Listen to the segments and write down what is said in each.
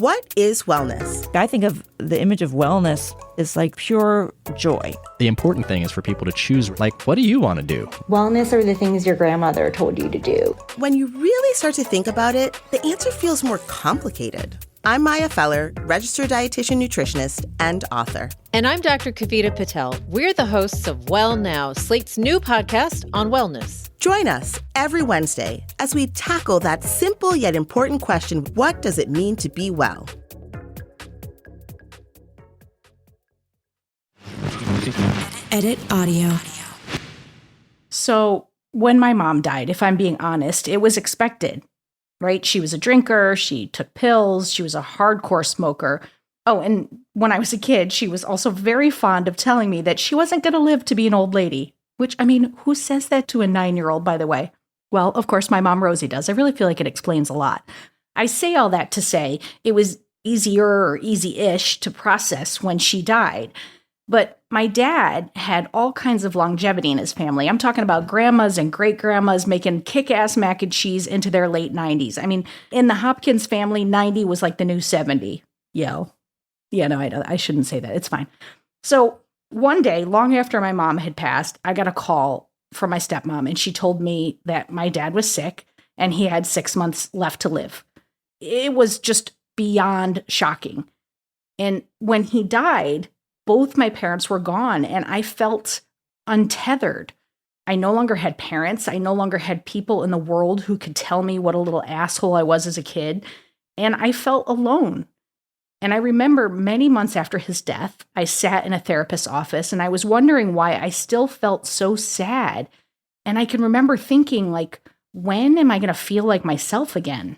What is wellness? I think of the image of wellness as like pure joy. The important thing is for people to choose, like, what do you want to do? Wellness are the things your grandmother told you to do. When you really start to think about it, the answer feels more complicated. I'm Maya Feller, registered dietitian nutritionist and author. And I'm Dr. Kavita Patel. We're the hosts of Well Now, Slate's new podcast on wellness. Join us every Wednesday as we tackle that simple yet important question, what does it mean to be well? Edit audio. So when my mom died, if I'm being honest, it was expected, right? She was a drinker. She took pills. She was a hardcore smoker. Oh, and when I was a kid, she was also very fond of telling me that she wasn't going to live to be an old lady. Which, I mean, who says that to a 9-year-old, by the way? Well, of course, my mom, Rosie, does. I really feel like it explains a lot. I say all that to say it was easier or easy-ish to process when she died. But my dad had all kinds of longevity in his family. I'm talking about grandmas and great-grandmas making kick-ass mac and cheese into their late 90s. I mean, in the Hopkins family, 90 was like the new 70. Yo. Yeah, no, I shouldn't say that. It's fine. So one day, long after my mom had passed, I got a call from my stepmom, and she told me that my dad was sick and he had 6 months left to live. It was just beyond shocking. And when he died, both my parents were gone, and I felt untethered. I no longer had parents. I no longer had people in the world who could tell me what a little asshole I was as a kid, and I felt alone. And I remember many months after his death, I sat in a therapist's office and I was wondering why I still felt so sad. And I can remember thinking, like, when am I going to feel like myself again?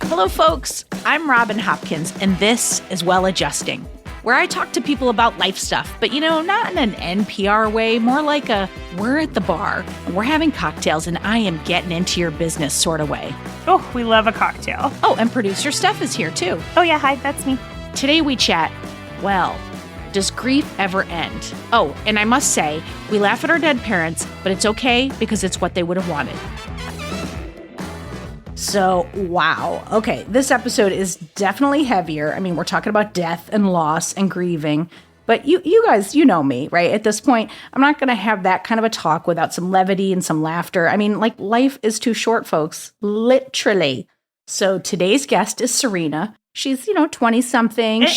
Hello, folks. I'm Robin Hopkins, and this is Well Adjusting, where I talk to people about life stuff, but, not in an NPR way, more like we're at the bar, and we're having cocktails, and I am getting into your business sort of way. Oh, we love a cocktail. Oh, and producer Steph is here, too. Oh, yeah, hi, that's me. Today we chat, well, does grief ever end? Oh, and I must say, we laugh at our dead parents, but it's okay because it's what they would have wanted. So, wow. Okay, this episode is definitely heavier. I mean, we're talking about death and loss and grieving. But you guys, you know me, right? At this point, I'm not going to have that kind of a talk without some levity and some laughter. I mean, like, life is too short, folks. Literally. So today's guest is Sarina. She's, 20-something.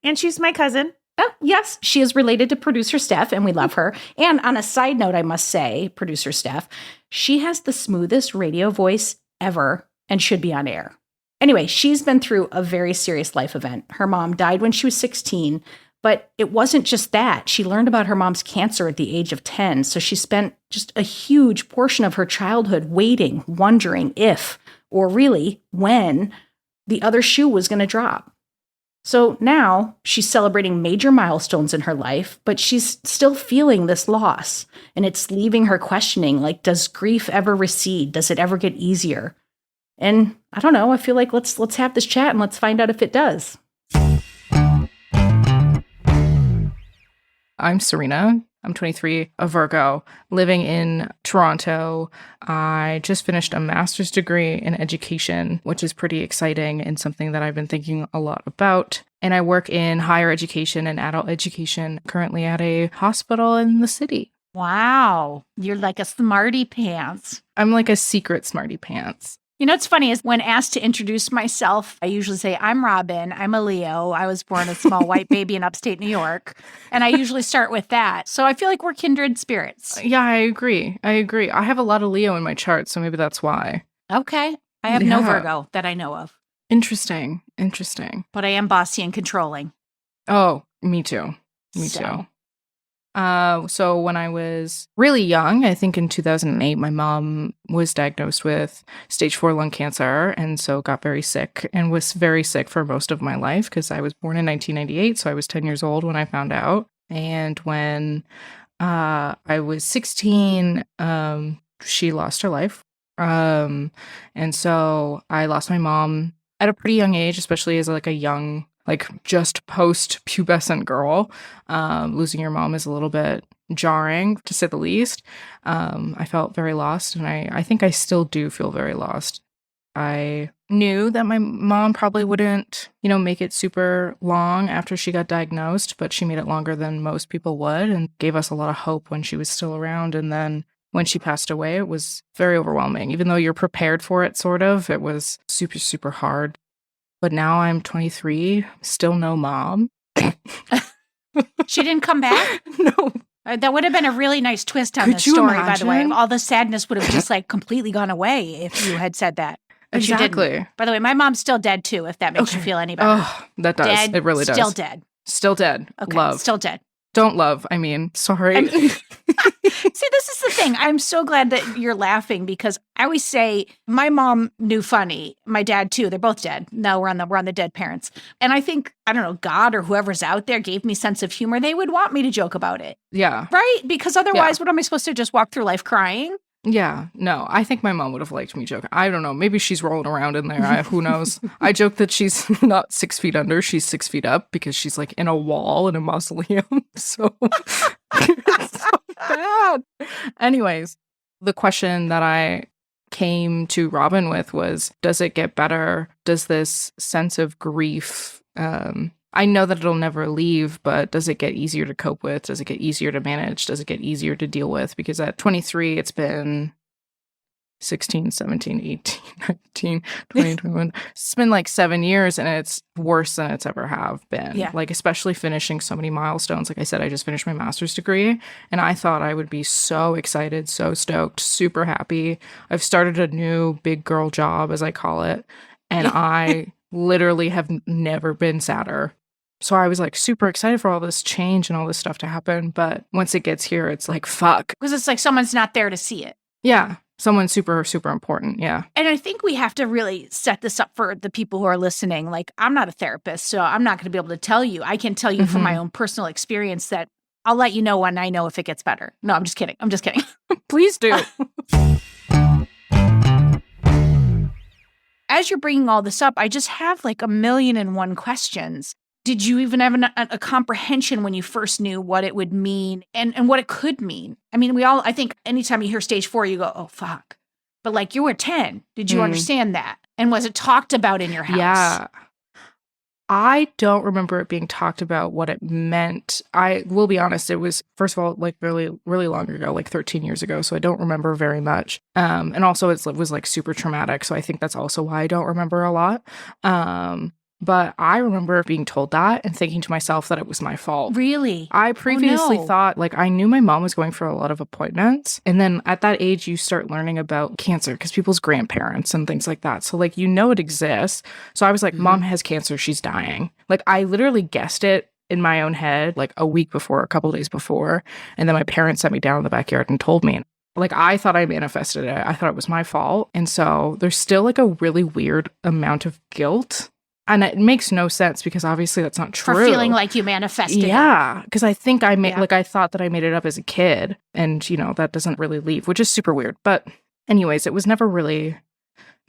And she's my cousin. Oh, yes, she is related to producer Steph, and we love her. And on a side note, I must say, producer Steph, she has the smoothest radio voice ever and should be on air. Anyway, she's been through a very serious life event. Her mom died when she was 16, but it wasn't just that. She learned about her mom's cancer at the age of 10, so she spent just a huge portion of her childhood waiting, wondering if, or really when, the other shoe was going to drop. So now she's celebrating major milestones in her life, but she's still feeling this loss. And it's leaving her questioning, like, does grief ever recede? Does it ever get easier? And I don't know, I feel like let's have this chat and let's find out if it does. I'm Sarina. I'm 23, a Virgo, living in Toronto. I just finished a master's degree in education, which is pretty exciting and something that I've been thinking a lot about. And I work in higher education and adult education, currently at a hospital in the city. Wow. You're like a smarty pants. I'm like a secret smarty pants. What's funny is when asked to introduce myself, I usually say, I'm Robin, I'm a Leo. I was born a small white baby in upstate New York. And I usually start with that. So I feel like we're kindred spirits. Yeah, I agree. I have a lot of Leo in my chart, so maybe that's why. Okay. I have no Virgo that I know of. Interesting. But I am bossy and controlling. Oh, me too. Too. So when I was really young, I think in 2008, my mom was diagnosed with stage 4 lung cancer, and so got very sick and was very sick for most of my life because I was born in 1998, so I was 10 years old when I found out. And when I was 16, she lost her life. And so I lost my mom at a pretty young age, especially as like a young, like just post-pubescent girl. Losing your mom is a little bit jarring, to say the least. I felt very lost, and I think I still do feel very lost. I knew that my mom probably wouldn't, make it super long after she got diagnosed, but she made it longer than most people would and gave us a lot of hope when she was still around. And then when she passed away, it was very overwhelming. Even though you're prepared for it, sort of, it was super, super hard. But now I'm 23, still no mom. She didn't come back? No. That would have been a really nice twist on Could the you story, by the way. imagine? All the sadness would have just like completely gone away if you had said that. But you Exactly. didn't. By the way, my mom's still dead too, if that makes you feel any better. Oh, that does. Dead, It really does. Still dead. Still dead. Okay. Love. Still dead. Don't love. I mean, sorry. See, this is the thing. I'm so glad that you're laughing because I always say my mom knew funny. My dad too. They're both dead. No, we're on the dead parents. And I think, I don't know, God or whoever's out there gave me sense of humor. They would want me to joke about it. Yeah. Right? Because otherwise, what am I supposed to just walk through life crying? Yeah. No, I think my mom would have liked me joking. I don't know. Maybe she's rolling around in there. Who knows? I joke that she's not 6 feet under. She's 6 feet up because she's like in a wall in a mausoleum. So it's so bad. Anyways, the question that I came to Robin with was, does it get better? Does this sense of grief, I know that it'll never leave, but does it get easier to cope with? Does it get easier to manage? Does it get easier to deal with? Because at 23, it's been 16, 17, 18, 19, 20, 21. It's been like 7 years and it's worse than it's ever have been. Yeah. Like, especially finishing so many milestones. Like I said, I just finished my master's degree and I thought I would be so excited, so stoked, super happy. I've started a new big girl job, as I call it. And I literally have never been sadder. So I was like super excited for all this change and all this stuff to happen. But once it gets here, it's like, fuck. Because it's like someone's not there to see it. Yeah. Someone super, super important. Yeah. And I think we have to really set this up for the people who are listening. Like, I'm not a therapist, so I'm not going to be able to tell you. I can tell you from my own personal experience that I'll let you know when I know if it gets better. No, I'm just kidding. I'm just kidding. Please do. As you're bringing all this up, I just have like 1,000,001 questions. Did you even have a comprehension when you first knew what it would mean and what it could mean? I mean, I think anytime you hear stage 4, you go, oh, fuck. But like, you were 10. Did you understand that? And was it talked about in your house? Yeah. I don't remember it being talked about what it meant. I will be honest, it was, first of all, like really, really long ago, like 13 years ago. So I don't remember very much. And also it was like super traumatic. So I think that's also why I don't remember a lot. But I remember being told that and thinking to myself that it was my fault. Really? I previously no. thought, like, I knew my mom was going for a lot of appointments. And then at that age, you start learning about cancer because people's grandparents and things like that. So, like, it exists. So I was like, Mom has cancer. She's dying. Like, I literally guessed it in my own head, like a week before, a couple days before. And then my parents sent me down in the backyard and told me. Like, I thought I manifested it. I thought it was my fault. And so there's still like a really weird amount of guilt. And it makes no sense because obviously that's not true. For feeling like you manifested it. Yeah, because I think I made, I thought that I made it up as a kid. And, that doesn't really leave, which is super weird. But anyways, it was never really,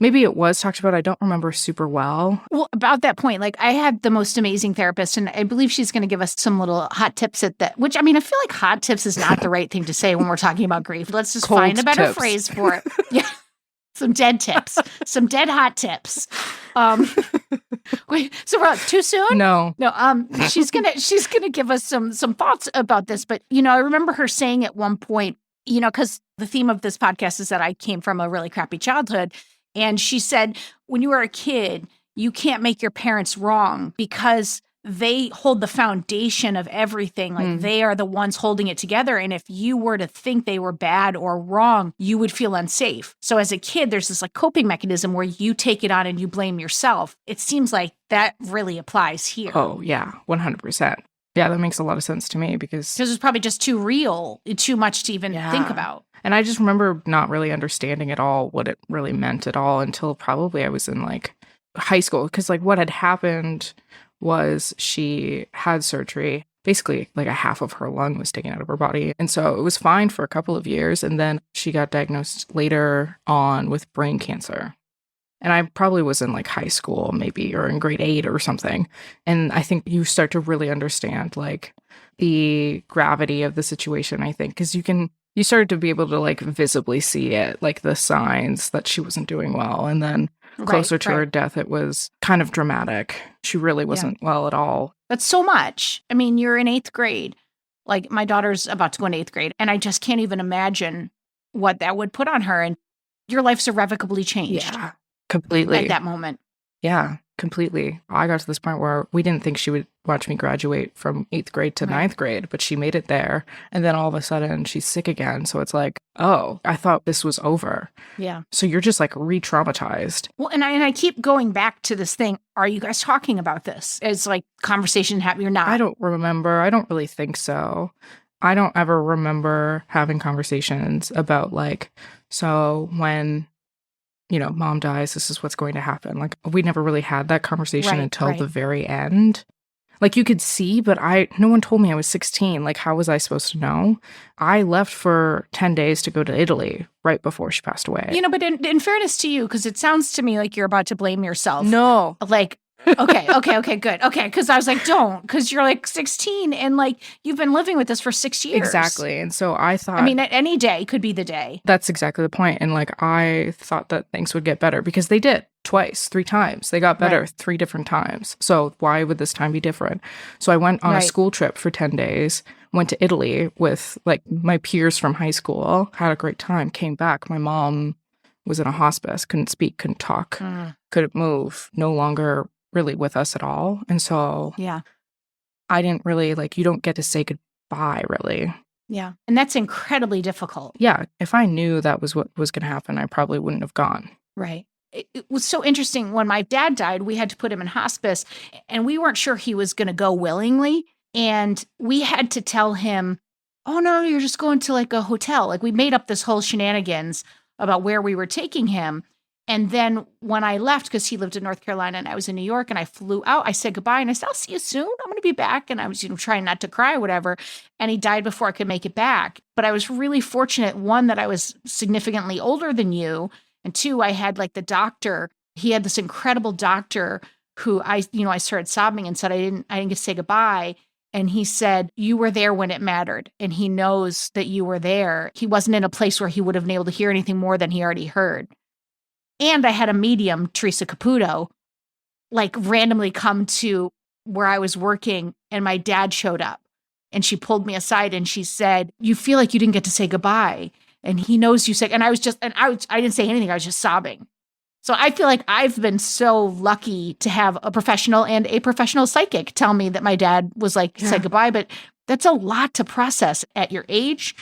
maybe it was talked about. I don't remember super well. Well, about that point, like I had the most amazing therapist and I believe she's going to give us some little hot tips at that, which I mean, I feel like hot tips is not the right thing to say when we're talking about grief. Let's just Cold find a better tips. phrase for it. Yeah. Some dead tips, some dead hot tips. Wait, so we're too soon? No. She's gonna give us some thoughts about this. But I remember her saying at one point, because the theme of this podcast is that I came from a really crappy childhood, and she said, when you were a kid, you can't make your parents wrong because they hold the foundation of everything. Like they are the ones holding it together. And if you were to think they were bad or wrong, you would feel unsafe. So as a kid, there's this like coping mechanism where you take it on and you blame yourself. It seems like that really applies here. Oh, yeah, 100%. Yeah, that makes a lot of sense to me because it's probably just too real, too much to even think about. And I just remember not really understanding at all what it really meant at all until probably I was in like high school. Because like what had happened was she had surgery. Basically, like a half of her lung was taken out of her body. And so it was fine for a couple of years. And then she got diagnosed later on with brain cancer. And I probably was in like high school, maybe, or in grade 8 or something. And I think you start to really understand like the gravity of the situation, I think, because you started to be able to like visibly see it, like the signs that she wasn't doing well. And then closer to her death, it was kind of dramatic. She really wasn't well at all. But so much. I mean, you're in 8th grade. Like, my daughter's about to go into 8th grade, and I just can't even imagine what that would put on her. And your life's irrevocably changed. Yeah, completely. At that moment. Yeah, completely. I got to this point where we didn't think she would watch me graduate from 8th grade to 9th grade, but she made it there. And then all of a sudden she's sick again. So it's like, oh, I thought this was over. Yeah. So you're just like re-traumatized. Well, and I keep going back to this thing. Are you guys talking about this? It's like conversation happening or not? I don't remember. I don't really think so. I don't ever remember having conversations about like, so when, you know, mom dies, this is what's going to happen. Like, we never really had that conversation until the very end. Like, you could see, but no one told me I was 16. Like, how was I supposed to know? I left for 10 days to go to Italy right before she passed away. You know, but in fairness to you, because it sounds to me like you're about to blame yourself. No. Like, okay, good. Okay, because I was like, don't, because you're like 16 and like you've been living with this for 6 years. Exactly. And so I thought, I mean, any day could be the day. That's exactly the point. And like, I thought that things would get better because they did twice, 3 times. They got better 3 different times. So why would this time be different? So I went on a school trip for 10 days, went to Italy with like my peers from high school, had a great time, came back. My mom was in a hospice, couldn't speak, couldn't talk, couldn't move, no longer really with us at all. And so I didn't really, like, you don't get to say goodbye, really. Yeah. And that's incredibly difficult. Yeah. If I knew that was what was going to happen, I probably wouldn't have gone. Right. It was so interesting. When my dad died, we had to put him in hospice, and we weren't sure he was going to go willingly. And we had to tell him, oh, no, you're just going to like a hotel. Like, we made up this whole shenanigans about where we were taking him. And then when I left, because he lived in North Carolina and I was in New York, and I flew out, I said goodbye and I said, I'll see you soon. I'm going to be back. And I was, trying not to cry or whatever. And he died before I could make it back. But I was really fortunate, 1, that I was significantly older than you. And 2, I had like the doctor. He had this incredible doctor who I started sobbing and said, I didn't get to say goodbye. And he said, you were there when it mattered. And he knows that you were there. He wasn't in a place where he would have been able to hear anything more than he already heard. And I had a medium, Teresa Caputo, like randomly come to where I was working, and my dad showed up, and she pulled me aside and she said, you feel like you didn't get to say goodbye. And he knows you said, and I didn't say anything. I was just sobbing. So I feel like I've been so lucky to have a professional and a professional psychic tell me that my dad was like, said goodbye. But that's a lot to process at your age.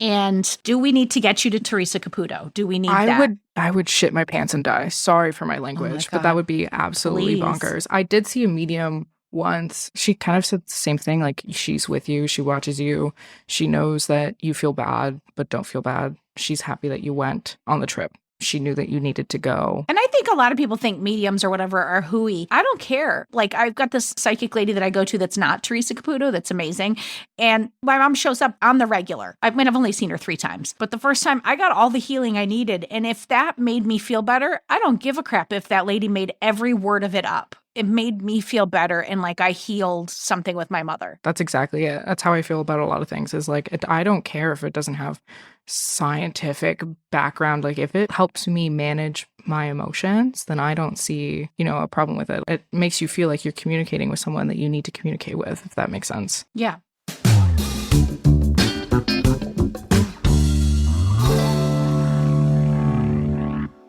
And do we need to get you to Teresa Caputo? Do we need that? I would shit my pants and die. Sorry for my language, but that would be absolutely bonkers. I did see a medium once. She kind of said the same thing. Like, she's with you. She watches you. She knows that you feel bad, but don't feel bad. She's happy that you went on the trip. She knew that you needed to go. And I think a lot of people think mediums or whatever are hooey. I don't care. Like, I've got this psychic lady that I go to that's not Teresa Caputo. That's amazing. And my mom shows up on the regular. I've only seen her 3 times. But the first time, I got all the healing I needed. And if that made me feel better, I don't give a crap if that lady made every word of it up. It made me feel better, and like I healed something with my mother. That's exactly it. That's how I feel about a lot of things, is like, I don't care if it doesn't have scientific background. Like, if it helps me manage my emotions, then I don't see, a problem with it. It makes you feel like you're communicating with someone that you need to communicate with, if that makes sense. Yeah.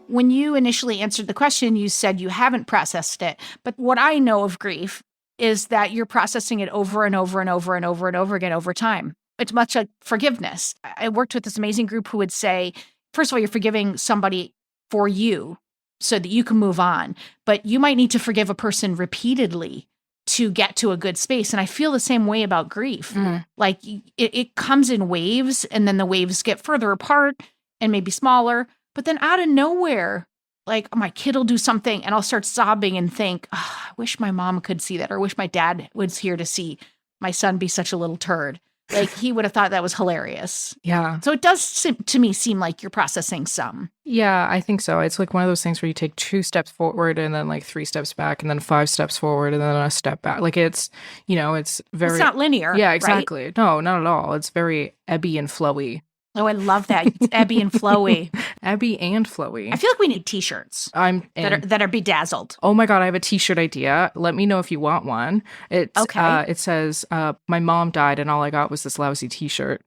When you initially answered the question, you said you haven't processed it. But what I know of grief is that you're processing it over and over and over and over and over again over time. It's much like forgiveness. I worked with this amazing group who would say, first of all, you're forgiving somebody for you so that you can move on. But you might need to forgive a person repeatedly to get to a good space. And I feel the same way about grief. Like, it comes in waves, and then the waves get further apart and maybe smaller. But then out of nowhere, like, my kid will do something and I'll start sobbing and think, I wish my mom could see that, or wish my dad was here to see my son be such a little turd. Like, he would have thought that was hilarious. Yeah. So it does, to me, seem like you're processing some. Yeah, I think so. It's like one of those things where you take 2 steps forward and then like 3 steps back and then 5 steps forward and then a step back. Like, it's, it's very... It's not linear. Yeah, exactly. Right? No, not at all. It's very ebby and flowy. Oh, I love that. It's ebby and flowy. Abby and Floey. I feel like we need t-shirts I'm in. that are bedazzled. Oh my God, I have a t-shirt idea. Let me know if you want one. It's Okay. It says, my mom died and all I got was this lousy t-shirt.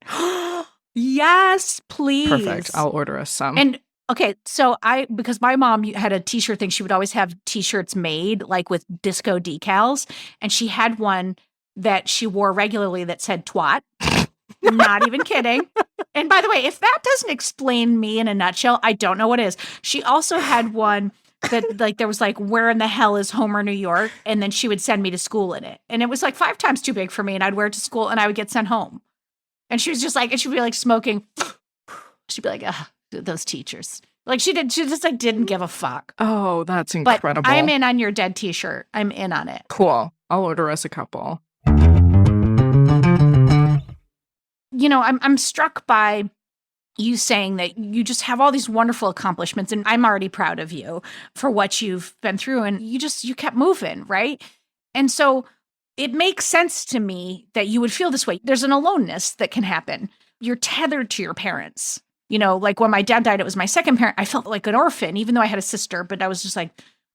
Yes, please. Perfect. I'll order us some. And okay, so because my mom had a t-shirt thing, she would always have t-shirts made like with disco decals. And she had one that she wore regularly that said twat. Not even kidding. And by the way, if that doesn't explain me in a nutshell, I don't know what is. She also had one that like there was like, where in the hell is Homer, New York? And then she would send me to school in it. And it was like 5 times too big for me. And I'd wear it to school and I would get sent home. And she was just like, and she'd be like smoking. She'd be like, ugh, those teachers. Like she just like didn't give a fuck. Oh, that's But incredible. I'm in on your dead t-shirt. I'm in on it. Cool. I'll order us a couple. You know, I'm struck by you saying that you just have all these wonderful accomplishments, and I'm already proud of you for what you've been through, and you kept moving, right? And so it makes sense to me that you would feel this way. There's an aloneness that can happen. You're tethered to your parents. You know, like when my dad died, it was my second parent. I felt like an orphan, even though I had a sister, but I was just like,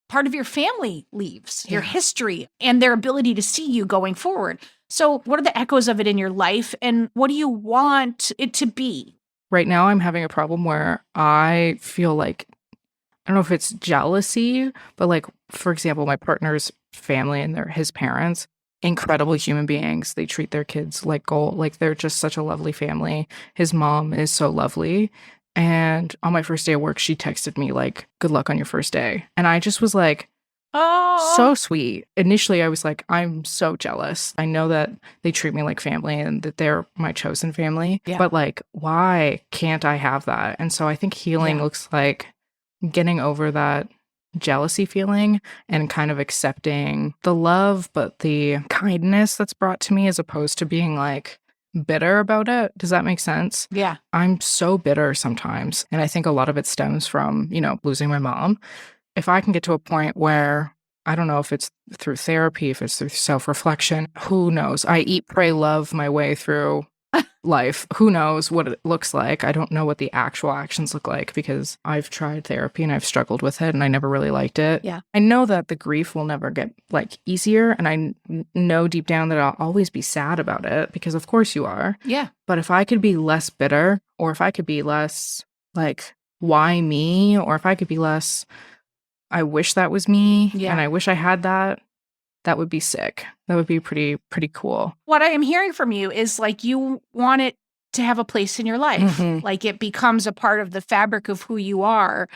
part of your family leaves, your history, and their ability to see you going forward. So what are the echoes of it in your life, and what do you want it to be? Right now, I'm having a problem where I feel like, I don't know if it's jealousy, but like, for example, my partner's family and his parents, incredible human beings. They treat their kids like gold. Like they're just such a lovely family. His mom is so lovely. And on my first day of work, she texted me like, good luck on your first day. And I just was like, Oh, so sweet. Initially, I was like, I'm so jealous. I know that they treat me like family and that they're my chosen family. Yeah. But like, why can't I have that? And so I think healing looks like getting over that jealousy feeling and kind of accepting the love, but the kindness that's brought to me as opposed to being like bitter about it. Does that make sense? Yeah. I'm so bitter sometimes. And I think a lot of it stems from, you know, losing my mom. If I can get to a point where, I don't know if it's through therapy, if it's through self-reflection, who knows? I eat, pray, love my way through life. Who knows what it looks like? I don't know what the actual actions look like because I've tried therapy and I've struggled with it and I never really liked it. Yeah. I know that the grief will never get like easier, and I know deep down that I'll always be sad about it because of course you are. Yeah. But if I could be less bitter, or if I could be less like, why me? Or if I could be less, I wish that was me, and I wish I had that. That would be sick. That would be pretty cool. What I am hearing from you is like you want it to have a place in your life. Mhm. Like it becomes a part of the fabric of who you are,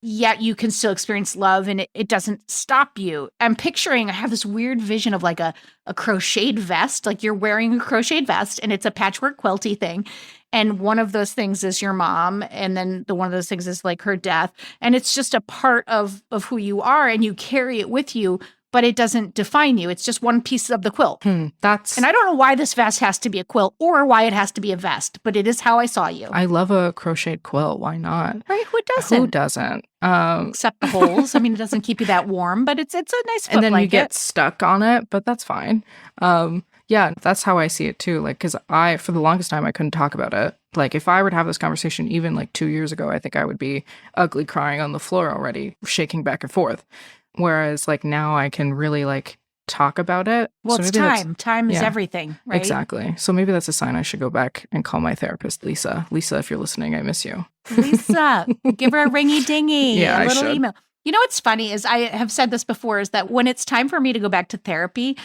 yet you can still experience love and it doesn't stop you. I'm picturing, I have this weird vision of like a crocheted vest, like you're wearing a crocheted vest and it's a patchwork quilty thing. And one of those things is your mom. And then one of those things is like her death. And it's just a part of who you are and you carry it with you, but it doesn't define you. It's just one piece of the quilt. And I don't know why this vest has to be a quilt or why it has to be a vest, but it is how I saw you. I love a crocheted quilt. Why not? Right? Who doesn't? Who doesn't? Except the holes. I mean, it doesn't keep you that warm, but it's a nice foot And then you blanket. get stuck on it, but that's fine. Yeah, that's how I see it too. Like, because for the longest time, I couldn't talk about it. Like, if I were to have this conversation even like 2 years ago, I think I would be ugly crying on the floor already, shaking back and forth. Whereas like now I can really like talk about it. Well, So it's maybe that's- time. Time is yeah. everything, right? Exactly. So maybe that's a sign I should go back and call my therapist, Lisa. Lisa, if you're listening, I miss you. Lisa, give her a ringy dingy, Yeah, a I little should. email. You know what's funny is I have said this before is that when it's time for me to go back to therapy,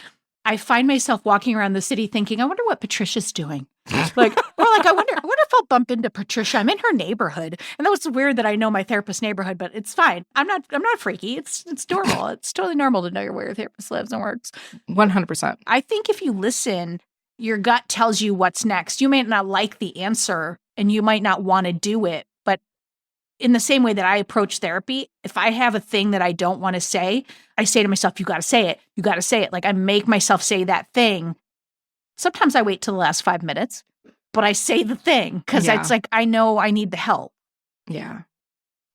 I find myself walking around the city thinking, I wonder what Patricia's doing. Like, or like, I wonder if I'll bump into Patricia. I'm in her neighborhood. And that was weird that I know my therapist's neighborhood, but it's fine. I'm not freaky. It's normal. It's totally normal to know where your therapist lives and works. 100%. I think if you listen, your gut tells you what's next. You may not like the answer and you might not want to do it, but in the same way that I approach therapy, if I have a thing that I don't want to say, I say to myself, you got to say it. You got to say it. Like I make myself say that thing. Sometimes I wait till the last 5 minutes, but I say the thing because Yeah. it's like, I know I need the help. Yeah.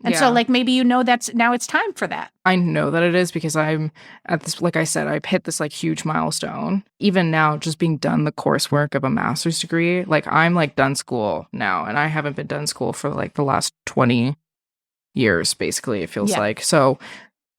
And so like maybe that's now it's time for that. I know that it is because I'm at this, like I said, I've hit this like huge milestone. Even now, just being done the coursework of a master's degree, like I'm like done school now, and I haven't been done school for like the last 20 years, basically, it feels like. So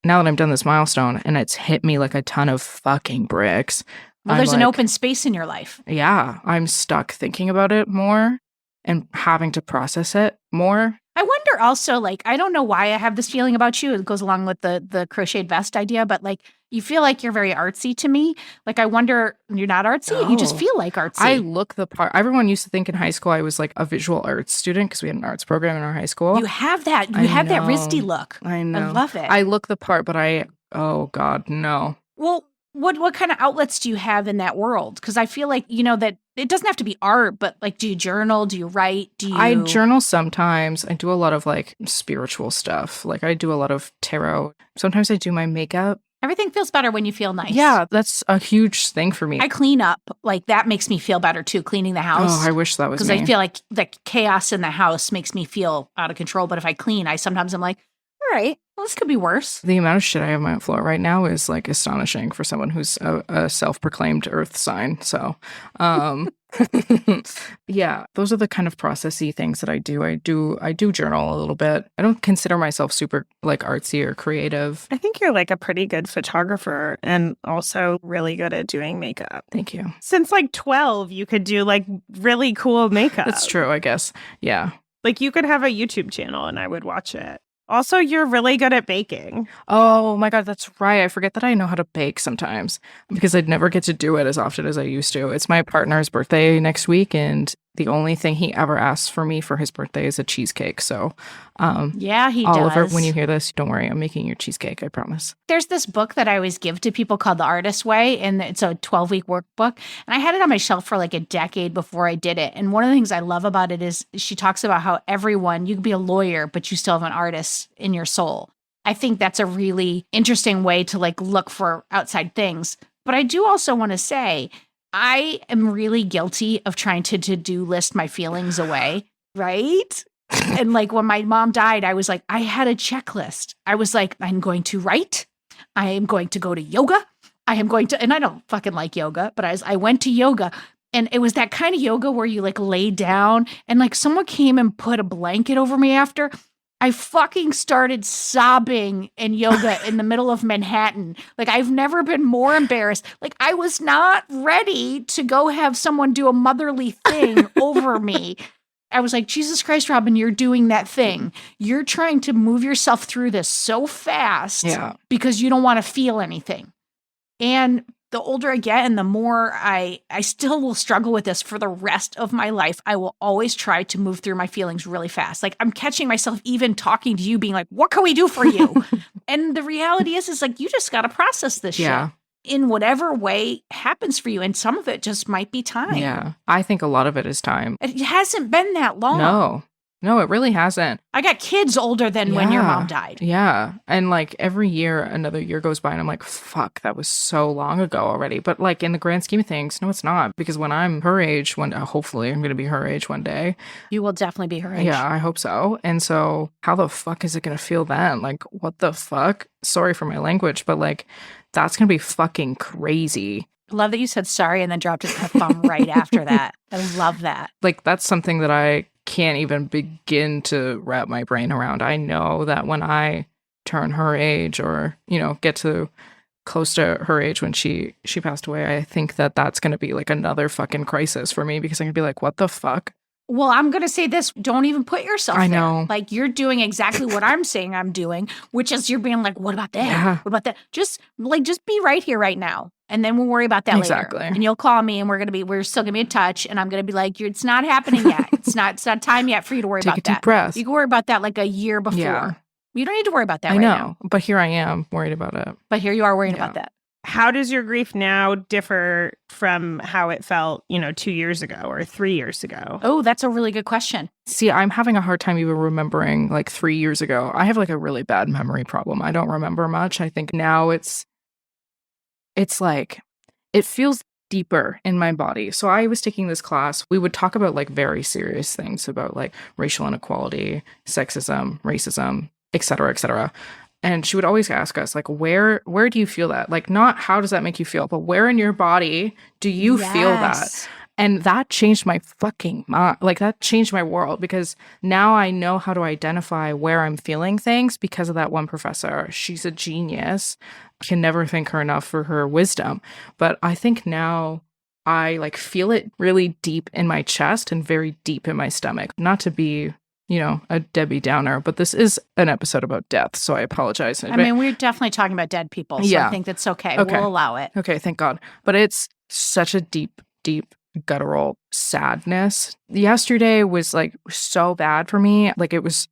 now that I'm done this milestone and it's hit me like a ton of fucking bricks. Well, there's an open space in your life. Yeah. I'm stuck thinking about it more and having to process it more. I wonder also, like, I don't know why I have this feeling about you. It goes along with the crocheted vest idea, but like, you feel like you're very artsy to me. Like, I wonder, you're not artsy? No. You just feel like artsy. I look the part. Everyone used to think in high school I was like a visual arts student because we had an arts program in our high school. You have that. You have that RISD look. I know. I love it. I look the part, but oh God, no. Well, what kind of outlets do you have in that world? Because I feel like, that it doesn't have to be art, but like, do you journal? Do you write? I journal sometimes. I do a lot of like spiritual stuff. Like I do a lot of tarot. Sometimes I do my makeup. Everything feels better when you feel nice. Yeah, that's a huge thing for me. I clean up. Like that makes me feel better too, cleaning the house. Oh, I wish that was me. Because I feel like the chaos in the house makes me feel out of control. But if I clean, I'm like, all right, well, this could be worse. The amount of shit I have on my floor right now is like astonishing for someone who's a self-proclaimed earth sign. So, yeah, those are the kind of processy things that I do. I do journal a little bit. I don't consider myself super like artsy or creative. I think you're like a pretty good photographer and also really good at doing makeup. Thank you. Since like 12, you could do like really cool makeup. That's true, I guess. Yeah. Like you could have a YouTube channel and I would watch it. Also, you're really good at baking. Oh my God, that's right. I forget that I know how to bake sometimes because I'd never get to do it as often as I used to. It's my partner's birthday next week, and the only thing he ever asks for me for his birthday is a cheesecake. So, yeah, he Oliver, does. when you hear this, don't worry. I'm making your cheesecake, I promise. There's this book that I always give to people called The Artist's Way, and it's a 12-week workbook. And I had it on my shelf for like a decade before I did it. And one of the things I love about it is she talks about how you can be a lawyer, but you still have an artist in your soul. I think that's a really interesting way to like look for outside things. But I do also want to say, I am really guilty of trying to to-do list my feelings away, right? And like when my mom died, I was like, I had a checklist. I was like, I'm going to write. I am going to go to yoga. I am going to, and I don't fucking like yoga, but I went to yoga, and it was that kind of yoga where you like lay down and like someone came and put a blanket over me after. I fucking started sobbing in yoga in the middle of Manhattan. Like, I've never been more embarrassed. Like, I was not ready to go have someone do a motherly thing over me. I was like, Jesus Christ, Robin, you're doing that thing. You're trying to move yourself through this so fast because you don't want to feel anything. And the older I get and the more I still will struggle with this for the rest of my life. I will always try to move through my feelings really fast. Like I'm catching myself even talking to you being like, what can we do for you? And the reality is like, you just got to process this shit in whatever way happens for you. And some of it just might be time. Yeah. I think a lot of it is time. It hasn't been that long. No, it really hasn't. I got kids older than when your mom died. Yeah. And like every year, another year goes by and I'm like, fuck, that was so long ago already. But like in the grand scheme of things, no, it's not. Because when I'm her age, hopefully I'm going to be her age one day. You will definitely be her age. Yeah, I hope so. And so how the fuck is it going to feel then? Like, what the fuck? Sorry for my language, but like, that's going to be fucking crazy. I love that you said sorry and then dropped an F-bomb right after that. I love that. Like, that's something that I can't even begin to wrap my brain around. I know that when I turn her age or, get to close to her age when she passed away, I think that that's going to be like another fucking crisis for me because I'm going to be like, what the fuck? Well, I'm going to say this. Don't even put yourself there. I know. Like, you're doing exactly what I'm saying I'm doing, which is you're being like, what about that? Yeah. What about that? Just be right here right now. And then we'll worry about that Exactly. later. And you'll call me and we're still going to be in touch. And I'm going to be like, it's not happening yet. It's not time yet for you to worry about that. Take a deep breath. You can worry about that like a year before. Yeah. You don't need to worry about that I right know, now. but here I am worried about it. But here you are worrying about that. How does your grief now differ from how it felt, 2 years ago or 3 years ago? Oh, that's a really good question. See, I'm having a hard time even remembering like 3 years ago. I have like a really bad memory problem. I don't remember much. I think now it's like, it feels deeper in my body. So I was taking this class. We would talk about like very serious things about like racial inequality, sexism, racism, et cetera, et cetera. And she would always ask us, like, where do you feel that? Like, not how does that make you feel, but where in your body do you feel that? And that changed my fucking mind. Like, that changed my world, because now I know how to identify where I'm feeling things because of that one professor. She's a genius. I can never thank her enough for her wisdom. But I think now I like feel it really deep in my chest and very deep in my stomach. Not to be, a Debbie Downer, but this is an episode about death, so I apologize. I mean, we're definitely talking about dead people, so I think that's okay. We'll allow it. Okay, thank God. But it's such a deep, deep guttural sadness. Yesterday was like so bad for me. Like, it was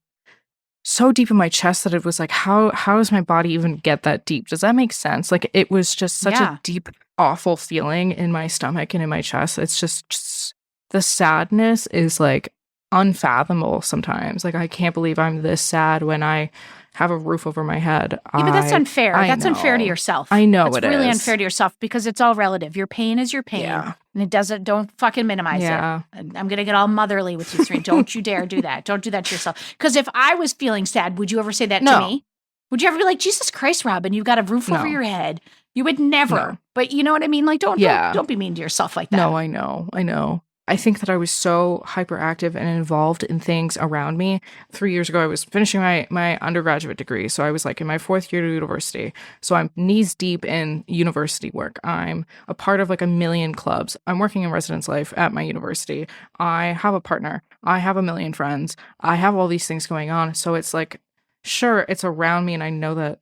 so deep in my chest that it was like, how does my body even get that deep? Does that make sense? Like, it was just such a deep, awful feeling in my stomach and in my chest. It's just the sadness is like unfathomable sometimes. Like, I can't believe I'm this sad when I have a roof over my head. Yeah, but that's unfair. That's unfair to yourself. I know it's really unfair to yourself, because it's all relative. Your pain is your pain. Yeah. And don't fucking minimize it. I'm going to get all motherly with you, Sarina. Don't you dare do that. Don't do that to yourself. Because if I was feeling sad, would you ever say that to me? Would you ever be like, Jesus Christ, Robin, you've got a roof over your head? You would never. No. But you know what I mean? Like, don't be mean to yourself like that. No, I know. I think that I was so hyperactive and involved in things around me. 3 years ago, I was finishing my undergraduate degree. So I was like in my 4th year of university. So I'm knees deep in university work. I'm a part of like a million clubs. I'm working in residence life at my university. I have a partner. I have a million friends. I have all these things going on. So it's like, sure, it's around me, and I know that,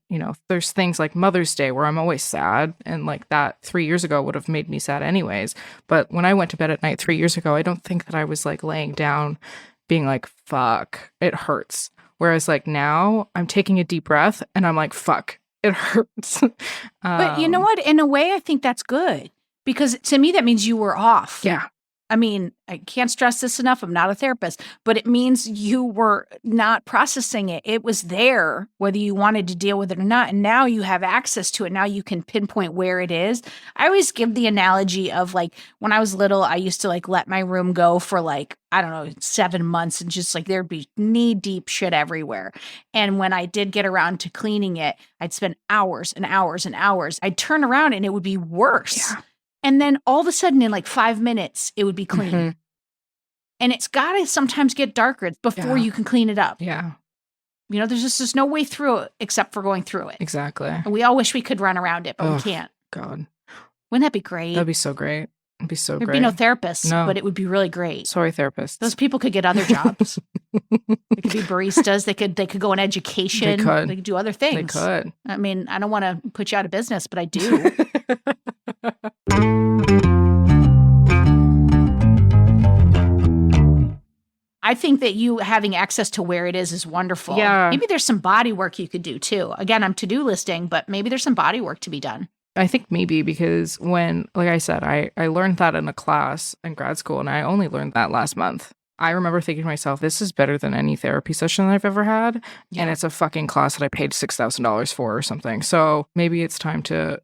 there's things like Mother's Day where I'm always sad, and like that 3 years ago would have made me sad anyways. But when I went to bed at night 3 years ago, I don't think that I was like laying down being like, fuck, it hurts. Whereas like now I'm taking a deep breath and I'm like, fuck, it hurts. But you know what? In a way, I think that's good, because to me, that means you were off. Yeah. I mean, I can't stress this enough. I'm not a therapist, but it means you were not processing it. It was there, whether you wanted to deal with it or not. And now you have access to it. Now you can pinpoint where it is. I always give the analogy of like, when I was little, I used to like let my room go for like, I don't know, 7 months, and just like there'd be knee deep shit everywhere. And when I did get around to cleaning it, I'd spend hours and hours and hours. I'd turn around and it would be worse. Yeah. And then all of a sudden, in like 5 minutes, it would be clean. Mm-hmm. And it's got to sometimes get darker before you can clean it up. Yeah. There's just no way through it except for going through it. Exactly. And we all wish we could run around it, but we can't. God. Wouldn't that be great? That'd be so great. It'd be so There'd great. be no therapists, but it would be really great. Sorry, therapists. Those people could get other jobs. They could be baristas. They could go in education. They could do other things. They could. I mean, I don't want to put you out of business, but I do. I think that you having access to where it is wonderful. Yeah. Maybe there's some body work you could do too. Again, I'm to-do listing, but maybe there's some body work to be done. I think maybe because when, like I said, I learned that in a class in grad school, and I only learned that last month. I remember thinking to myself, this is better than any therapy session I've ever had. Yeah. And it's a fucking class that I paid $6,000 for or something. So maybe it's time to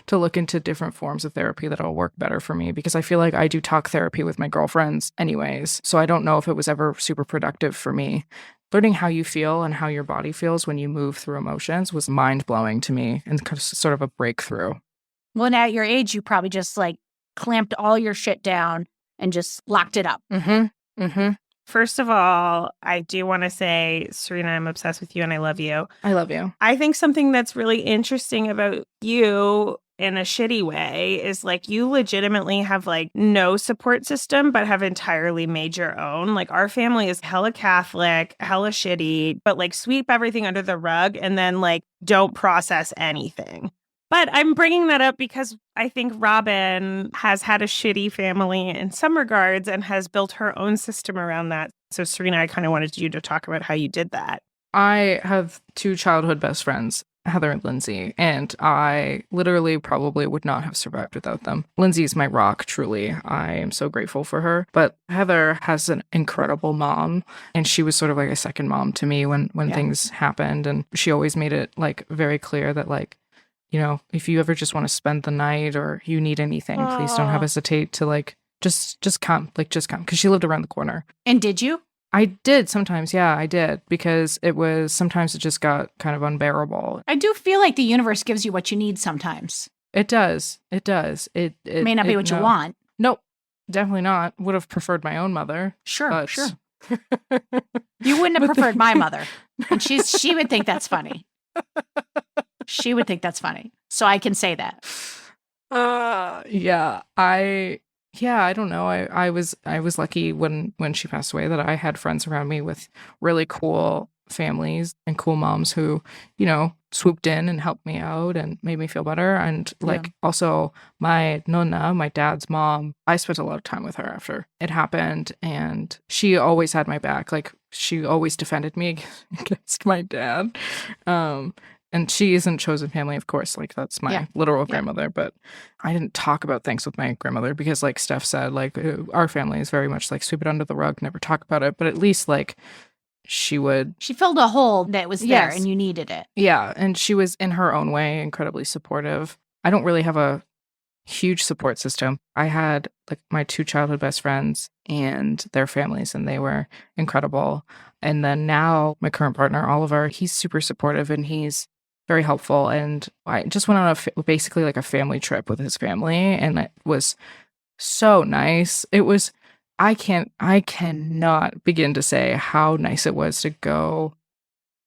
to look into different forms of therapy that'll work better for me, because I feel like I do talk therapy with my girlfriends anyways. So I don't know if it was ever super productive for me. Learning how you feel and how your body feels when you move through emotions was mind-blowing to me, and sort of a breakthrough. Well, and at your age, you probably just like clamped all your shit down and just locked it up. Mm-hmm. Mm-hmm. First of all, I do want to say, Sarina, I'm obsessed with you and I love you. I love you. I think something that's really interesting about you in a shitty way is like you legitimately have like no support system, but have entirely made your own. Like our family is hella Catholic, hella shitty, but like sweep everything under the rug and then like don't process anything. But I'm bringing that up because I think Robin has had a shitty family in some regards and has built her own system around that. So, Sarina, I kind of wanted you to talk about how you did that. I have 2 childhood best friends, Heather and Lindsay, and I literally probably would not have survived without them. Lindsay is my rock, truly. I am so grateful for her. But Heather has an incredible mom, and she was sort of like a second mom to me when things happened. And she always made it like very clear that like, if you ever just want to spend the night or you need anything, please don't hesitate to like, just come, just come. Cause she lived around the corner. And did you? I did sometimes. Yeah, I did, because sometimes it just got kind of unbearable. I do feel like the universe gives you what you need sometimes. It does. It does. It may not be what you want. Nope, definitely not. Would have preferred my own mother. Sure. You wouldn't have preferred my mother. And she would think that's funny. She would think that's funny. So I can say that. I don't know. I was lucky when she passed away that I had friends around me with really cool families and cool moms who, swooped in and helped me out and made me feel better. And also my nonna, my dad's mom, I spent a lot of time with her after it happened, and she always had my back. Like, she always defended me against my dad. And she isn't chosen family, of course. Like, that's my literal grandmother. But I didn't talk about things with my grandmother because, like Steph said, like, our family is very much like sweep it under the rug, never talk about it. But at least, like, she filled a hole that was there and you needed it. Yeah. And she was, in her own way, incredibly supportive. I don't really have a huge support system. I had like my 2 childhood best friends and their families, and they were incredible. And then now my current partner, Oliver, he's super supportive and he's very helpful. And I just went on basically like a family trip with his family, and it was so nice. It was, I cannot begin to say how nice it was to go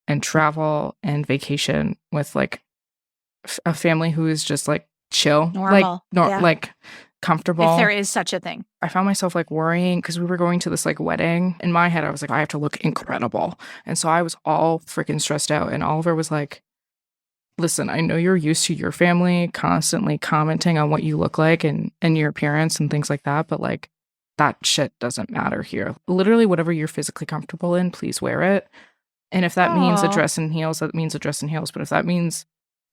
and travel and vacation with like a family who is just like chill, normal, like comfortable. If there is such a thing. I found myself like worrying because we were going to this like wedding. In my head, I was like, I have to look incredible. And so I was all freaking stressed out. And Oliver was like, listen, I know you're used to your family constantly commenting on what you look like and your appearance and things like that, but like, that shit doesn't matter here. Literally, whatever you're physically comfortable in, please wear it. And if that means a dress and heels, that means a dress and heels. But if that means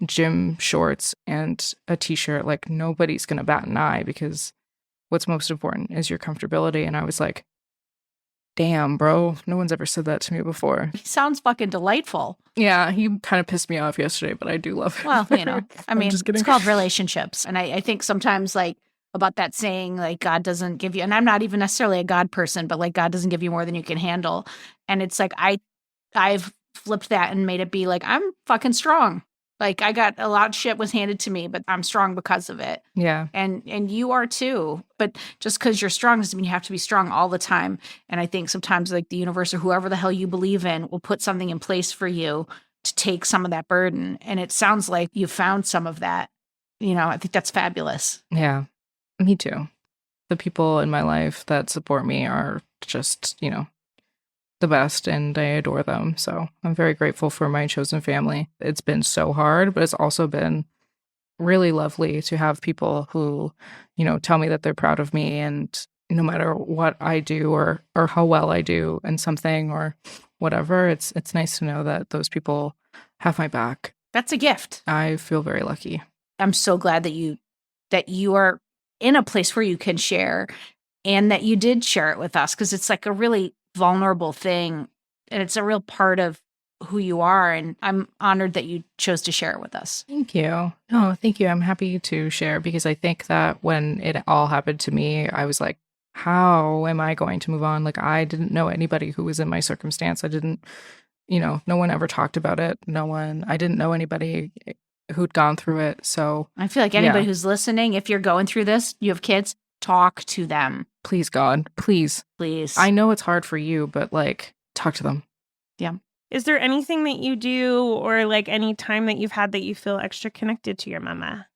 gym shorts and a t-shirt, like, nobody's going to bat an eye, because what's most important is your comfortability. And I was like, damn, bro, no one's ever said that to me before. He sounds fucking delightful. Yeah, he kind of pissed me off yesterday, but I do love him. Well, I mean, it's called relationships. And I think sometimes, like, about that saying, like, God doesn't give you, and I'm not even necessarily a God person, but like, God doesn't give you more than you can handle. And it's like, I've flipped that and made it be like, I'm fucking strong. Like, I got a lot of shit was handed to me, but I'm strong because of it. Yeah. And you are too. But just because you're strong doesn't mean you have to be strong all the time. And I think sometimes, like, the universe or whoever the hell you believe in will put something in place for you to take some of that burden. And it sounds like you found some of that. I think that's fabulous. Yeah. Me too. The people in my life that support me are just, the best, and I adore them. So I'm very grateful for my chosen family. It's been so hard, but it's also been really lovely to have people who, tell me that they're proud of me, and no matter what I do or how well I do in something or whatever, it's nice to know that those people have my back. That's a gift. I feel very lucky. I'm so glad that you are in a place where you can share, and that you did share it with us, because it's like a really vulnerable thing, and it's a real part of who you are. And I'm honored that you chose to share it with us. Thank you. Oh, thank you. I'm happy to share, because I think that when it all happened to me, I was like, how am I going to move on? Like, I didn't know anybody who was in my circumstance. I didn't, no one ever talked about it. I didn't know anybody who'd gone through it. So I feel like anybody who's listening, if you're going through this, you have kids, talk to them. Please, God, please. I know it's hard for you, but like, talk to them. Yeah. Is there anything that you do, or like any time that you've had that you feel extra connected to your mama?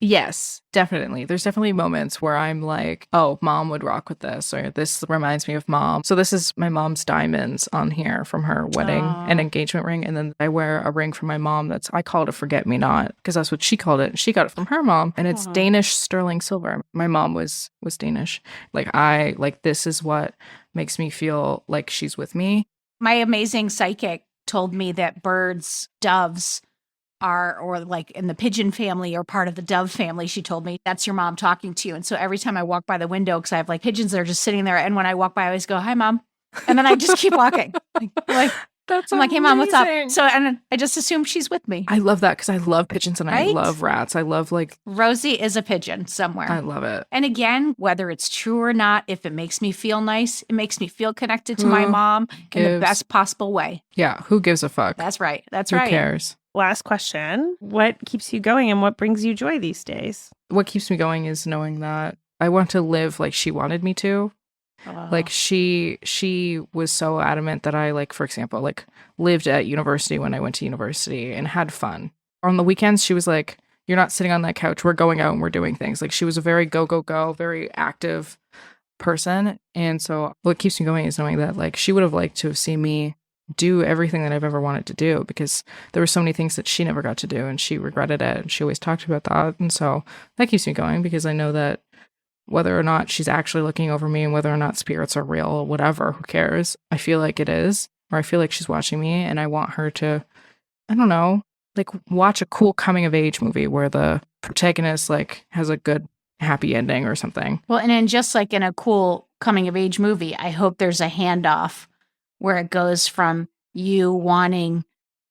Yes, definitely. There's definitely moments where I'm like, oh, mom would rock with this, or this reminds me of mom. So this is my mom's diamonds on here from her wedding and engagement ring. And then I wear a ring from my mom I call it a forget-me-not, because that's what she called it. She got it from her mom, and it's Danish sterling silver. My mom was Danish. This is what makes me feel like she's with me. My amazing psychic told me that birds, doves, or like in the pigeon family or part of the dove family. She told me that's your mom talking to you. And so every time I walk by the window, because I have like pigeons that are just sitting there, and when I walk by, I always go, hi, mom. And then I just keep walking. like That's I'm like, hey, Mom, what's up? amazing. So, and I just assume she's with me. I love that because I love pigeons and I Right? love rats. I love Rosie is a pigeon somewhere. I love it. And again, whether it's true or not, if it makes me feel nice, it makes me feel connected to my Who mom in the gives- best possible way. Yeah, who gives a fuck? That's right. That's Who right. cares? Last question. What keeps you going and what brings you joy these days? What keeps me going is knowing that I want to live like she wanted me to. Like she was so adamant that I, like, for example, like lived at university when I went to university and had fun. On the weekends, she was like, you're not sitting on that couch. We're going out and we're doing things. Like she was a very go, very active person. And so what keeps me going is knowing that like she would have liked to have seen me do everything that I've ever wanted to do, because there were so many things that she never got to do and she regretted it. And she always talked about that. And so that keeps me going, because I know that whether or not she's actually looking over me and whether or not spirits are real or whatever, who cares? I feel like it is, or I feel like she's watching me, and I want her to, I don't know, like watch a cool coming of age movie where the protagonist like has a good happy ending or something. Well, and then just like in a cool coming of age movie, I hope there's a handoff where it goes from you wanting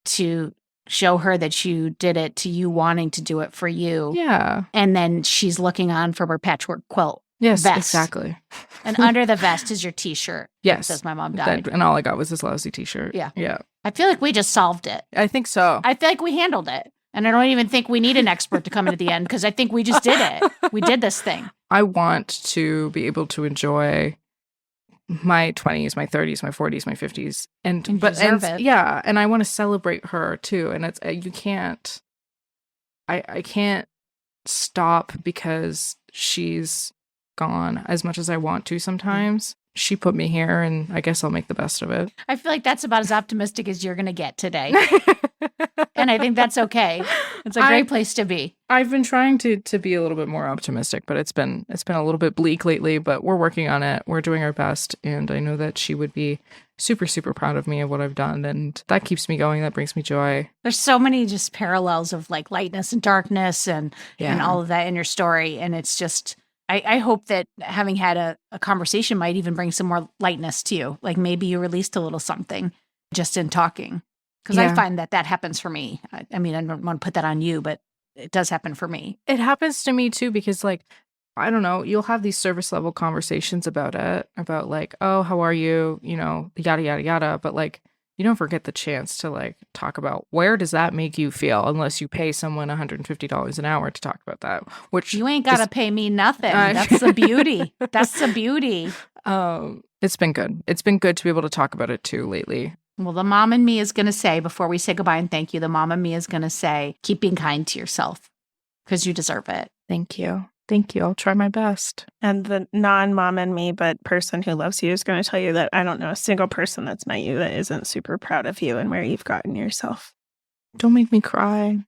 to show her that you did it to you wanting to do it for you. Yeah. And then she's looking on from her patchwork quilt. Yes, vest. exactly. And under the vest is your t-shirt. Yes. That says my mom died. And all I got was this lousy t-shirt. Yeah. Yeah. I feel like we just solved it. I think so. I feel like we handled it. And I don't even think we need an expert to come in at the end, because I think we just did it. We did this thing. I want to be able to enjoy my 20s, my 30s, my 40s, my 50s. And deserve it. Yeah, and I want to celebrate her too. And it's you can't I can't stop because she's gone as much as I want to sometimes. She put me here, and I guess I'll make the best of it. I feel like that's about as optimistic as you're going to get today. And I think that's okay. It's a great place to be. I've been trying to be a little bit more optimistic, but it's been a little bit bleak lately, but we're working on it. We're doing our best, and I know that she would be super, super proud of me of what I've done, and that keeps me going. That brings me joy. There's so many just parallels of like lightness and darkness and all of that in your story. And it's just, I hope that having had a conversation might even bring some more lightness to you. Like maybe you released a little something just in talking. Because I find that happens for me. I mean, I don't want to put that on you, but it does happen for me. It happens to me too, because like, I don't know, you'll have these service level conversations about it, about like, oh, how are you? You know, yada, yada, yada. But like, you don't forget the chance to like talk about where does that make you feel, unless you pay someone $150 an hour to talk about that, which you ain't got to pay me nothing. That's the beauty. That's the beauty. It's been good. It's been good to be able to talk about it too lately. Well, the mom in me is going to say, before we say goodbye and thank you, the mom in me is going to say, keep being kind to yourself because you deserve it. Thank you. Thank you. I'll try my best. And the non-mom in me, but person who loves you is going to tell you that I don't know a single person that's met you that isn't super proud of you and where you've gotten yourself. Don't make me cry.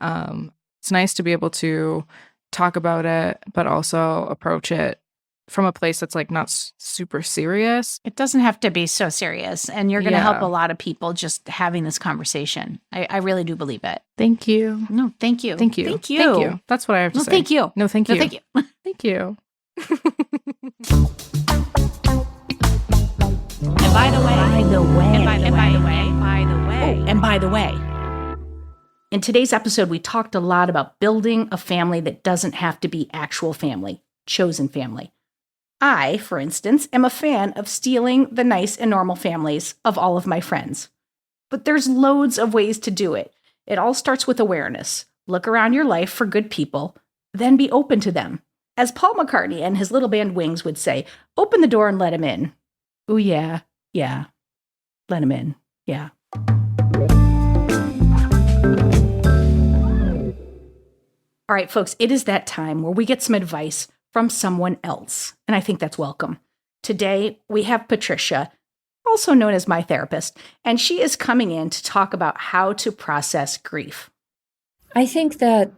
It's nice to be able to talk about it, but also approach it from a place that's like not super serious. It doesn't have to be so serious. And you're going to help a lot of people just having this conversation. I really do believe it. Thank you. No, thank you. Thank you. Thank you. Thank you. That's what I have to say. Thank you. No, thank you. No, thank you. Thank you. And by the way, in today's episode, we talked a lot about building a family that doesn't have to be actual family, chosen family. I, for instance, am a fan of stealing the nice and normal families of all of my friends. But there's loads of ways to do it. It all starts with awareness. Look around your life for good people, then be open to them. As Paul McCartney and his little band Wings would say, open the door and let him in. Ooh, yeah, let him in, yeah. All right, folks, it is that time where we get some advice from someone else, and I think that's welcome. Today, we have Patricia, also known as my therapist, and she is coming in to talk about how to process grief. I think that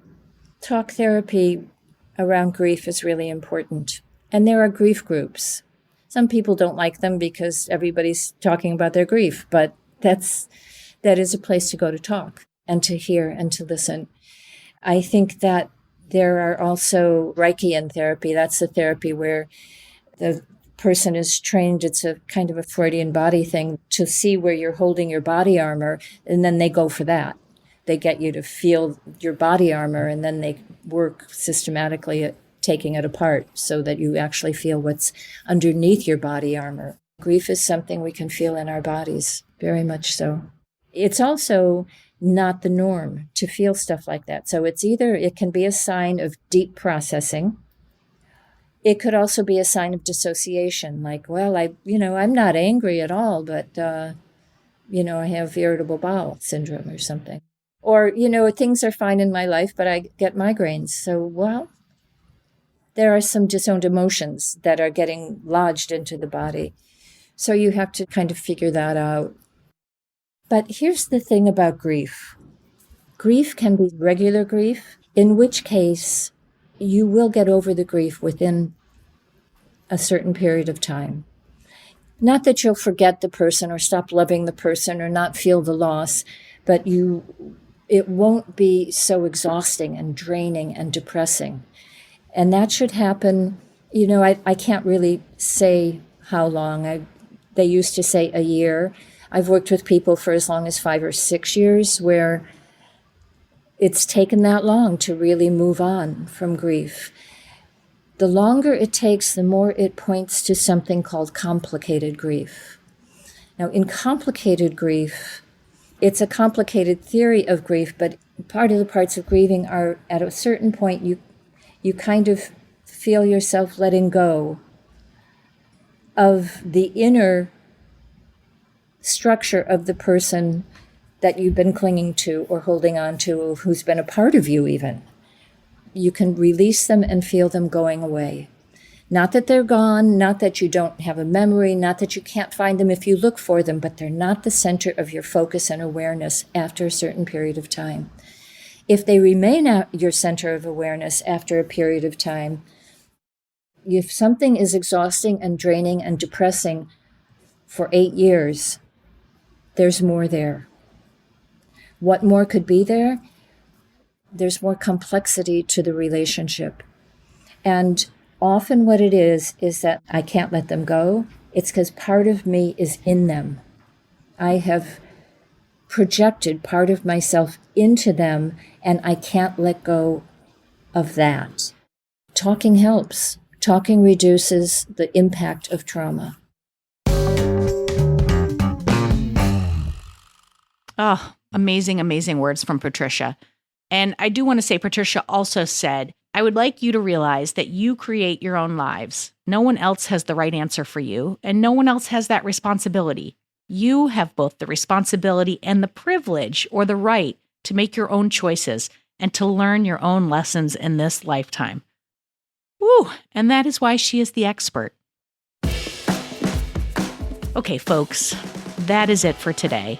talk therapy around grief is really important. And there are grief groups. Some people don't like them because everybody's talking about their grief, but that is a place to go to talk and to hear and to listen. I think that there are also Reichian therapy. That's the therapy where the person is trained, it's a kind of a Freudian body thing, to see where you're holding your body armor, and then they go for that. They get you to feel your body armor, and then they work systematically at taking it apart so that you actually feel what's underneath your body armor. Grief is something we can feel in our bodies, very much so. It's also not the norm to feel stuff like that. So it can be a sign of deep processing. It could also be a sign of dissociation, like, well, I'm not angry at all, but, I have irritable bowel syndrome or something. Or, things are fine in my life, but I get migraines. So, well, there are some disowned emotions that are getting lodged into the body. So you have to kind of figure that out. But here's the thing about grief. Grief can be regular grief, in which case you will get over the grief within a certain period of time. Not that you'll forget the person or stop loving the person or not feel the loss, but it won't be so exhausting and draining and depressing. And that should happen, I can't really say how long. They used to say a year. I've worked with people for as long as 5 or 6 years where it's taken that long to really move on from grief. The longer it takes, the more it points to something called complicated grief. Now, in complicated grief, it's a complicated theory of grief, but part of the parts of grieving are, at a certain point, you kind of feel yourself letting go of the inner structure of the person that you've been clinging to or holding on to, or who's been a part of you even. You can release them and feel them going away. Not that they're gone, not that you don't have a memory, not that you can't find them if you look for them, but they're not the center of your focus and awareness after a certain period of time. If they remain at your center of awareness after a period of time, if something is exhausting and draining and depressing for 8 years, there's more there. What more could be there? There's more complexity to the relationship. And often what it is that I can't let them go. It's because part of me is in them. I have projected part of myself into them, and I can't let go of that. Talking helps. Talking reduces the impact of trauma. Oh, amazing, amazing words from Patricia. And I do want to say, Patricia also said, I would like you to realize that you create your own lives. No one else has the right answer for you, and no one else has that responsibility. You have both the responsibility and the privilege or the right to make your own choices and to learn your own lessons in this lifetime. Woo! And that is why she is the expert. Okay, folks, that is it for today.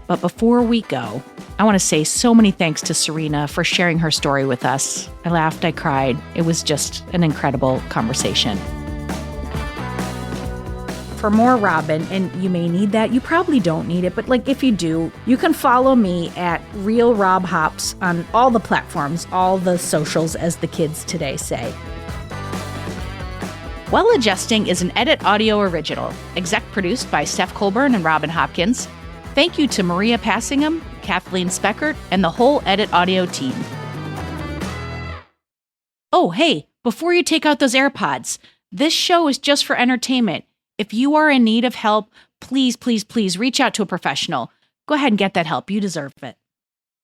But before we go, I want to say so many thanks to Sarina for sharing her story with us. I laughed, I cried. It was just an incredible conversation. For more Robin, and you may need that, you probably don't need it, but if you do, you can follow me at Real Rob Hops on all the platforms, all the socials, as the kids today say. Well Adjusting is an Edit Audio original, exec produced by Steph Colburn and Robin Hopkins. Thank you to Maria Passingham, Kathleen Speckert, and the whole Edit Audio team. Oh, hey, before you take out those AirPods, this show is just for entertainment. If you are in need of help, please, please, please reach out to a professional. Go ahead and get that help. You deserve it.